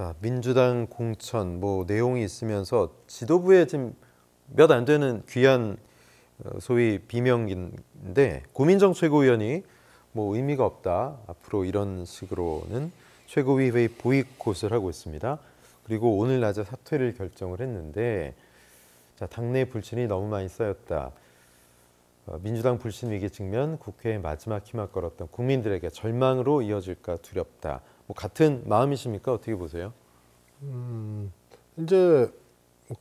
자, 민주당 공천 뭐 내용이 있으면서 지도부에 지금 몇 안 되는 귀한 소위 비명인데 고민정 최고위원이 뭐 의미가 없다. 앞으로 이런 식으로는 최고위 회의 보이콧을 하고 있습니다. 그리고 오늘 낮에 사퇴를 결정을 했는데 자, 당내 불신이 너무 많이 쌓였다. 민주당 불신 위기 직면 국회의 마지막 희망 걸었던 국민들에게 절망으로 이어질까 두렵다. 뭐 같은 마음이십니까? 어떻게 보세요? 이제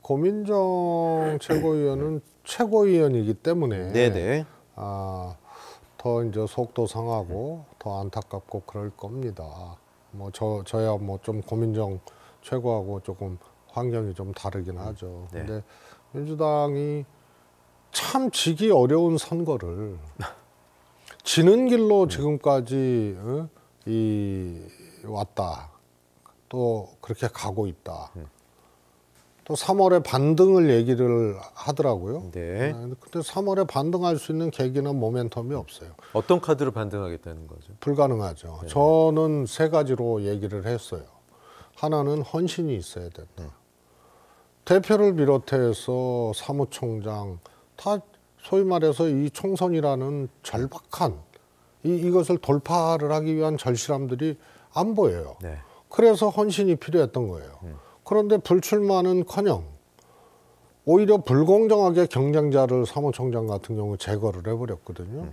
고민정 최고위원은 최고위원이기 때문에 네네. 더 이제 속도 상하고 더 안타깝고 그럴 겁니다. 뭐 저야 뭐 좀 고민정 최고하고 조금 환경이 좀 다르긴 하죠. 네. 근데 민주당이 참 지기 어려운 선거를 지는 길로 지금까지 왔다. 또 그렇게 가고 있다. 또 3월에 반등을 얘기를 하더라고요. 네. 근데 3월에 반등할 수 있는 계기나 모멘텀이 없어요. 어떤 카드로 반등하겠다는 거죠? 불가능하죠. 네. 저는 세 가지로 얘기를 했어요. 하나는 헌신이 있어야 된다. 대표를 비롯해서 사무총장 다 소위 말해서 이 총선이라는 절박한 이것을 돌파를 하기 위한 절실함들이 안 보여요. 네. 그래서 헌신이 필요했던 거예요. 그런데 불출마는커녕 오히려 불공정하게 경쟁자를 사무총장 같은 경우 제거를 해버렸거든요.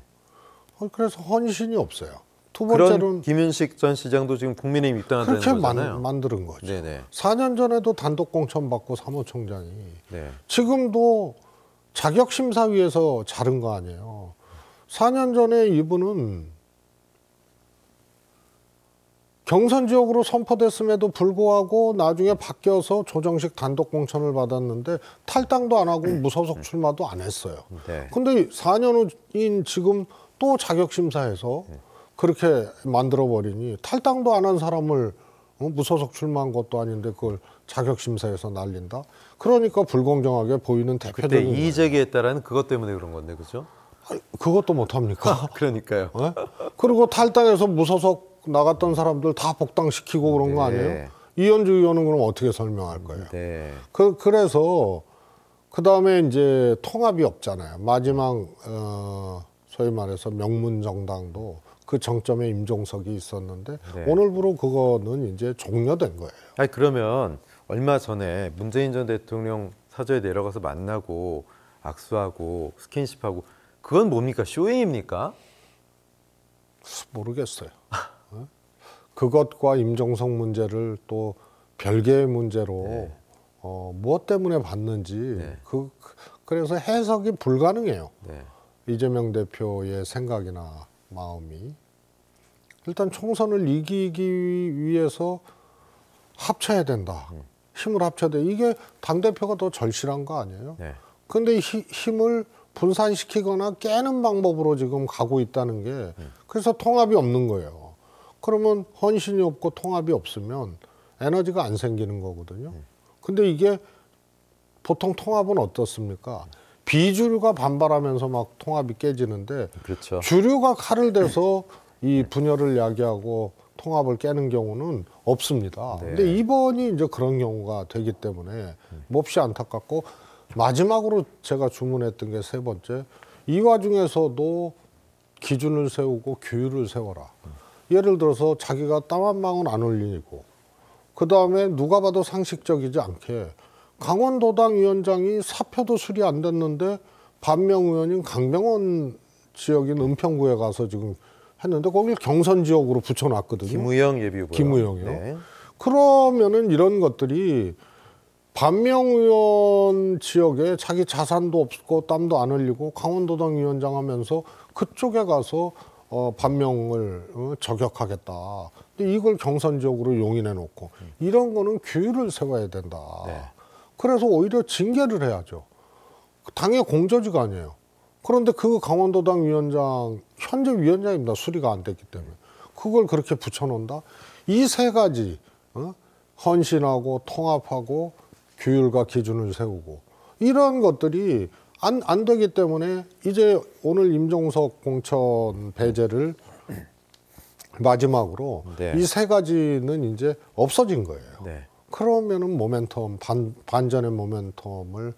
그래서 헌신이 없어요. 두 번째로는 김윤식 전 시장도 지금 국민의힘 입당한다는 그렇게 거잖아요. 만드는 거죠. 네네. 4년 전에도 단독 공천 받고 사무총장이 네. 지금도 자격심사위에서 자른 거 아니에요. 4년 전에 이분은 경선 지역으로 선포됐음에도 불구하고 나중에 바뀌어서 조정식 단독 공천을 받았는데 탈당도 안 하고 무소속 출마도 안 했어요. 네. 근데 4년 후인 지금 또 자격심사에서 그렇게 만들어버리니 탈당도 안 한 사람을 무소속 출마한 것도 아닌데 그걸 자격심사에서 날린다? 그러니까 불공정하게 보이는 그때 대표적인 이의 제기했다라는 그것 때문에 그런 건데, 그죠? 그것도 못합니까? 그러니까요. 네? 그리고 탈당해서 무소속 나갔던 사람들 다 복당시키고 그런 거 네. 아니에요? 이현주 의원은 그럼 어떻게 설명할 거예요? 네. 그래서 그 다음에 이제 통합이 없잖아요. 마지막 소위 말해서 명문 정당도 그 정점에 임종석이 있었는데 네. 오늘부로 그거는 이제 종료된 거예요. 아니 그러면 얼마 전에 문재인 전 대통령 사저에 내려가서 만나고 악수하고 스킨십하고 그건 뭡니까? 쇼잉입니까? 모르겠어요. 그것과 임종석 문제를 또 별개의 문제로 네. 무엇 때문에 봤는지 네. 그래서 해석이 불가능해요. 네. 이재명 대표의 생각이나 마음이. 일단 총선을 이기기 위해서 합쳐야 된다. 힘을 합쳐야 돼. 이게 당대표가 더 절실한 거 아니에요? 네. 근데 힘을 분산시키거나 깨는 방법으로 지금 가고 있다는 게 그래서 통합이 없는 거예요. 그러면 헌신이 없고 통합이 없으면 에너지가 안 생기는 거거든요. 근데 이게 보통 통합은 어떻습니까? 비주류가 반발하면서 막 통합이 깨지는데 그렇죠. 주류가 칼을 대서 이 분열을 야기하고 통합을 깨는 경우는 없습니다. 네. 근데 이번이 이제 그런 경우가 되기 때문에 몹시 안타깝고 마지막으로 제가 주문했던 게 세 번째, 이 와중에서도 기준을 세우고 규율을 세워라. 예를 들어서 자기가 땀 한 방울 안 흘리고 그 다음에 누가 봐도 상식적이지 않게 강원도당 위원장이 사표도 수리 안 됐는데 반명 의원인 강병원 지역인 은평구에 가서 지금 했는데 거길 경선 지역으로 붙여놨거든요. 김우영 예비후보. 김우영이요. 네. 그러면은 이런 것들이 반명 의원 지역에 자기 자산도 없고 땀도 안 흘리고 강원도당 위원장 하면서 그쪽에 가서 반명을 저격하겠다. 근데 이걸 경선 지역으로 용인해 놓고 이런 거는 규율을 세워야 된다. 네. 그래서 오히려 징계를 해야죠. 당의 공저지가 아니에요. 그런데 그 강원도당 위원장 현재 위원장입니다. 수리가 안 됐기 때문에 그걸 그렇게 붙여놓는다. 이 세 가지 헌신하고 통합하고 규율과 기준을 세우고 이런 것들이 안 되기 때문에 이제 오늘 임종석 공천 배제를 마지막으로 네. 이 세 가지는 이제 없어진 거예요. 네. 그러면은 모멘텀 반전의 모멘텀을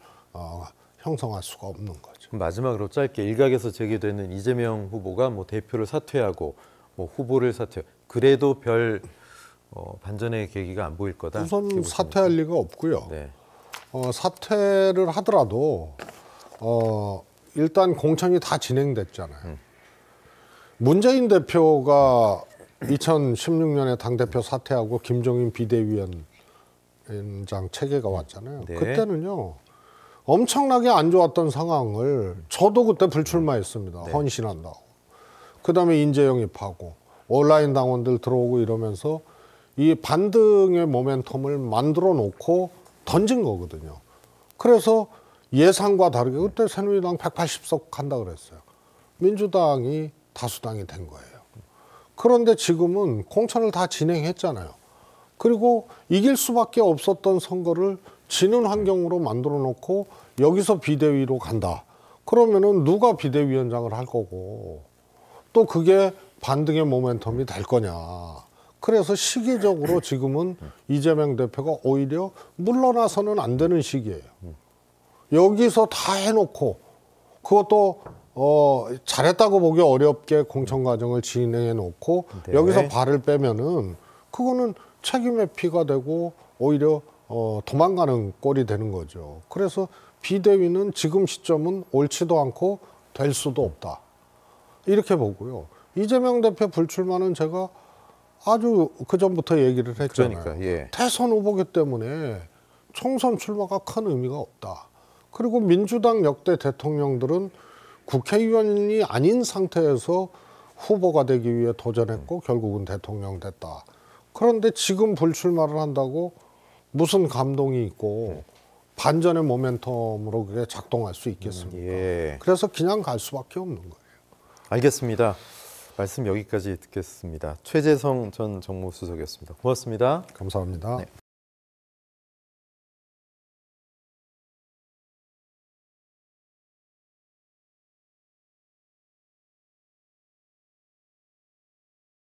형성할 수가 없는 거죠. 그럼 마지막으로 짧게 일각에서 제기되는 이재명 후보가 뭐 대표를 사퇴하고 뭐 후보를 사퇴. 그래도 별 반전의 계기가 안 보일 거다. 우선 사퇴할 리가 없고요. 네. 사퇴를 하더라도 일단 공천이 다 진행됐잖아요. 문재인 대표가 2016년에 당대표 사퇴하고 김종인 비대위원장 체계가 왔잖아요. 네. 그때는요. 엄청나게 안 좋았던 상황을 저도 그때 불출마했습니다. 네. 헌신한다고. 그다음에 인재 영입하고 온라인 당원들 들어오고 이러면서 이 반등의 모멘텀을 만들어 놓고 던진 거거든요. 그래서 예상과 다르게 그때 새누리당 180석 한다 그랬어요. 민주당이 다수당이 된 거예요. 그런데 지금은 공천을 다 진행했잖아요. 그리고 이길 수밖에 없었던 선거를 지는 환경으로 만들어 놓고 여기서 비대위로 간다. 그러면은 누가 비대위원장을 할 거고 또 그게 반등의 모멘텀이 될 거냐. 그래서 시기적으로 지금은 이재명 대표가 오히려 물러나서는 안 되는 시기예요. 여기서 다 해놓고 그것도 잘했다고 보기 어렵게 공천 과정을 진행해 놓고 네. 여기서 발을 빼면은 그거는 책임의 피가 되고 오히려 도망가는 꼴이 되는 거죠. 그래서 비대위는 지금 시점은 옳지도 않고 될 수도 없다. 이렇게 보고요. 이재명 대표 불출마는 제가 아주 그전부터 얘기를 했잖아요. 그러니까, 예. 대선 후보기 때문에 총선 출마가 큰 의미가 없다. 그리고 민주당 역대 대통령들은 국회의원이 아닌 상태에서 후보가 되기 위해 도전했고 결국은 대통령 됐다. 그런데 지금 불출마를 한다고 무슨 감동이 있고 반전의 모멘텀으로 그게 작동할 수 있겠습니까? 예. 그래서 그냥 갈 수밖에 없는 거예요. 알겠습니다. 말씀 여기까지 듣겠습니다. 최재성 전 정무수석이었습니다. 고맙습니다. 감사합니다. 네.